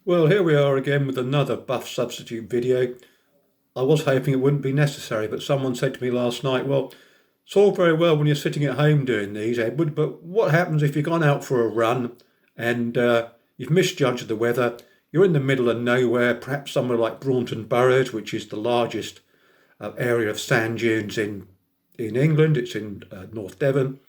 Well, here we are again with another buff substitute video. I was hoping it wouldn't be necessary, but someone said to me last night, well, it's all very well when you're sitting at home doing these, Edward, but what happens if you've gone out for a run and you've misjudged the weather, you're in the middle of nowhere, perhaps somewhere like Braunton Burrows, which is the largest area of sand dunes in England, it's in North Devon,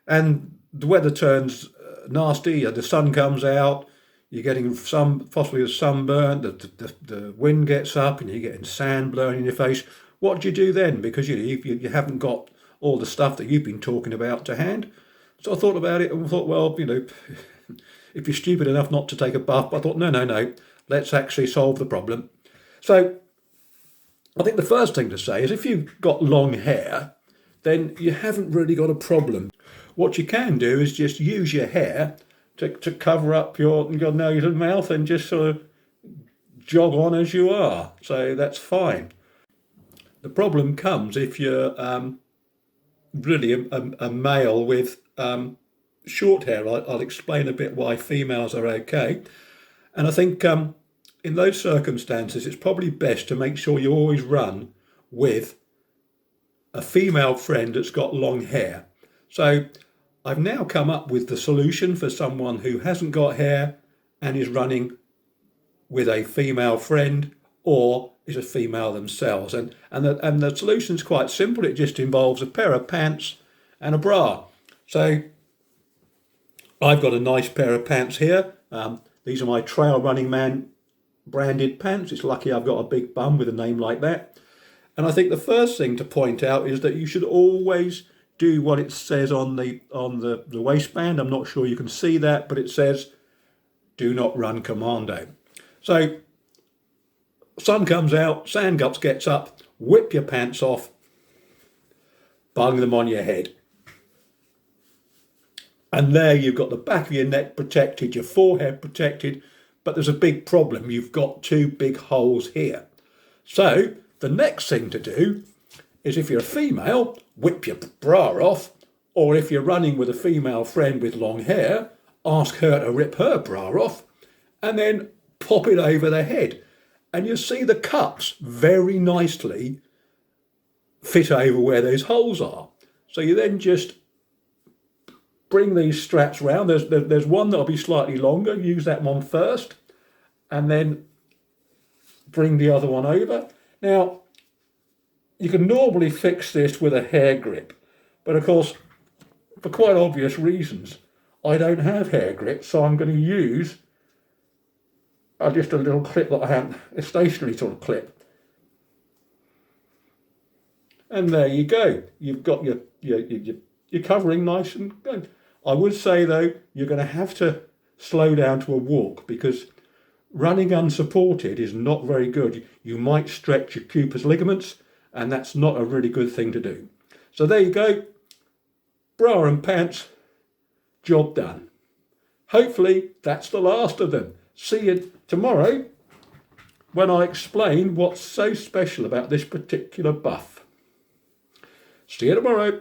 and the weather turns nasty, the sun comes out, you're getting possibly a sunburn, the wind gets up and you're getting sand blowing in your face. What do you do then? Because you haven't got all the stuff that you've been talking about to hand. So I thought about it and thought, well, if you're stupid enough not to take a bath, I thought, no, let's actually solve the problem. So I think the first thing to say is if you've got long hair, then you haven't really got a problem. What you can do is just use your hair to cover up your nose and mouth and just sort of jog on as you are. So that's fine. The problem comes if you're really a male with short hair. I'll explain a bit why females are okay. And I think in those circumstances, it's probably best to make sure you always run with a female friend that's got long hair. So I've now come up with the solution for someone who hasn't got hair and is running with a female friend or is a female themselves. And the solution's quite simple. It just involves a pair of pants and a bra. So I've got a nice pair of pants here. These are my Trail Running Man branded pants. It's lucky I've got a big bum with a name like that. And I think the first thing to point out is that you should always do what it says on the waistband. I'm not sure you can see that, but it says, do not run commando. So sun comes out, sand guts gets up, whip your pants off, bung them on your head. And there you've got the back of your neck protected, your forehead protected, but there's a big problem. You've got two big holes here. So the next thing to do is if you're a female, whip your bra off, or if you're running with a female friend with long hair, ask her to rip her bra off and then pop it over the head. And you see the cups very nicely fit over where those holes are. So you then just bring these straps round. There's one that'll be slightly longer. Use that one first and then bring the other one over. Now, you can normally fix this with a hair grip, but of course, for quite obvious reasons, I don't have hair grips, so I'm going to use just a little clip that I have, a stationary sort of clip. And there you go. You've got your covering nice and good. I would say though, you're going to have to slow down to a walk because running unsupported is not very good. You might stretch your Cooper's ligaments, and that's not a really good thing to do. So there you go. Bra and pants, job done. Hopefully that's the last of them. See you tomorrow when I explain what's so special about this particular buff. See you tomorrow.